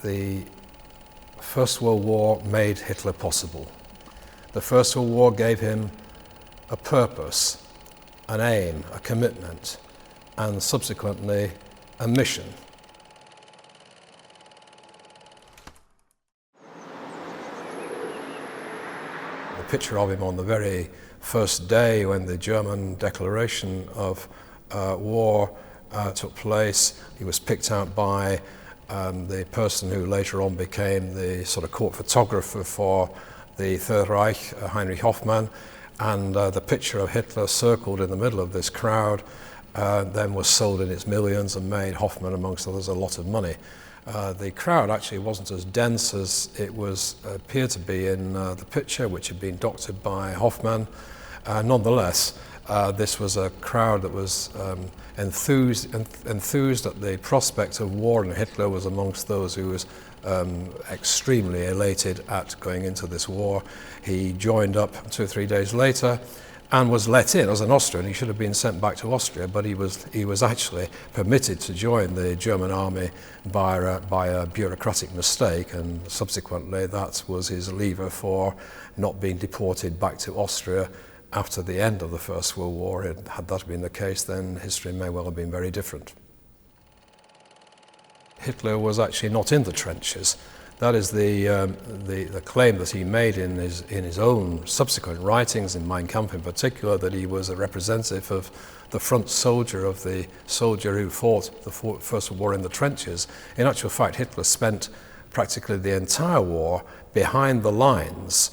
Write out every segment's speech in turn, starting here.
the First World War made Hitler possible. The First World War gave him a purpose, an aim, a commitment, and subsequently a mission. The picture of him on the very first day when the German declaration of war took place, he was picked out by the person who later on became the sort of court photographer for the Third Reich, Heinrich Hoffmann, and the picture of Hitler circled in the middle of this crowd then was sold in its millions and made Hoffmann, amongst others, a lot of money. The crowd actually wasn't as dense as it appeared to be in the picture, which had been doctored by Hoffmann. Nonetheless, this was a crowd that was enthused at the prospect of war, and Hitler was amongst those who was extremely elated at going into this war. He joined up 2 or 3 days later and was let in as an Austrian. He should have been sent back to Austria, but he was actually permitted to join the German army by a bureaucratic mistake, and subsequently that was his lever for not being deported back to Austria after the end of the First World War. Had that been the case, then history may well have been very different. Hitler was actually not in the trenches. That is the claim that he made in his own subsequent writings, in Mein Kampf in particular, that he was a representative of the front soldier, of the soldier who fought the First World War in the trenches. In actual fact, Hitler spent practically the entire war behind the lines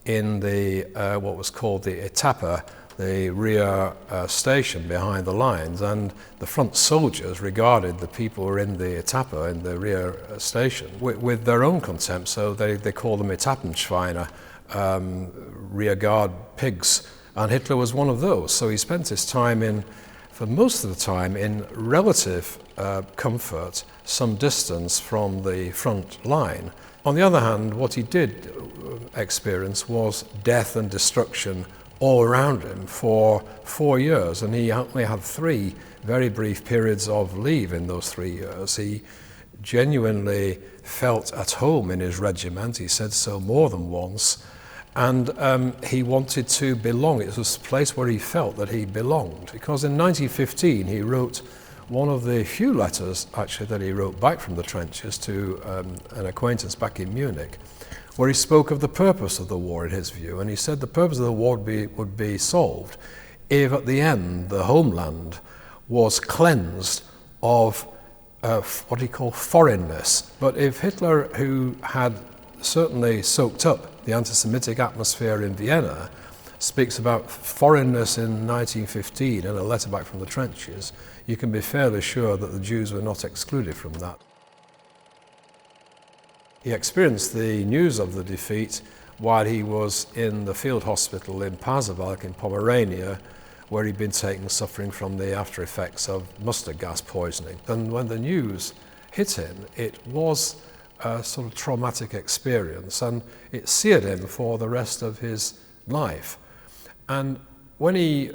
in the what was called the Etappe, the rear station behind the lines, and the front soldiers regarded the people who were in the Etappe, in the rear station, with their own contempt. So they called them Etappenschweine, rear guard pigs, and Hitler was one of those. So he spent his time for most of the time, in relative comfort, some distance from the front line. On the other hand, what he did experience was death and destruction all around him for 4 years, and he only had 3 very brief periods of leave in those 3 years. He genuinely felt at home in his regiment. He said so more than once, and he wanted to belong. It was a place where he felt that he belonged, because in 1915 he wrote one of the few letters actually that he wrote back from the trenches to an acquaintance back in Munich, where he spoke of the purpose of the war in his view, and he said the purpose of the war would be solved if at the end the homeland was cleansed of what he called foreignness. But if Hitler, who had certainly soaked up the anti-Semitic atmosphere in Vienna, speaks about foreignness in 1915 in a letter back from the trenches, you can be fairly sure that the Jews were not excluded from that. He experienced the news of the defeat while he was in the field hospital in Pasewalk in Pomerania, where he'd been taken suffering from the after effects of mustard gas poisoning. And when the news hit him, it was a sort of traumatic experience, and it seared him for the rest of his life. And when he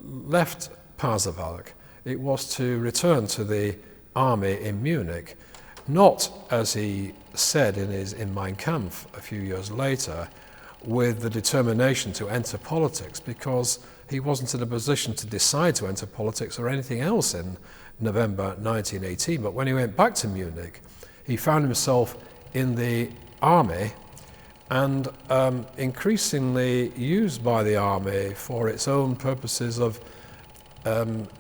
left Pasewalk, it was to return to the army in Munich, not, as he said in Mein Kampf a few years later, with the determination to enter politics, because he wasn't in a position to decide to enter politics or anything else in November 1918. But when he went back to Munich, he found himself in the army and increasingly used by the army for its own purposes of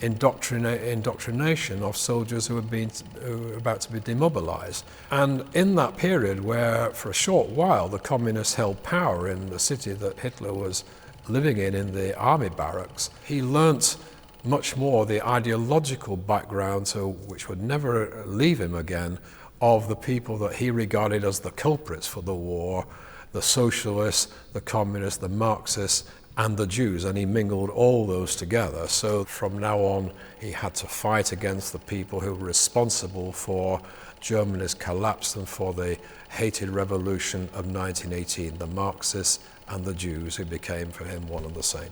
indoctrination of soldiers who were about to be demobilized. And in that period where for a short while the communists held power in the city that Hitler was living in the army barracks, he learnt much more the ideological background, which would never leave him again, of the people that he regarded as the culprits for the war, the socialists, the communists, the Marxists, and the Jews, and he mingled all those together. So from now on, he had to fight against the people who were responsible for Germany's collapse and for the hated revolution of 1918, the Marxists and the Jews, who became for him one and the same.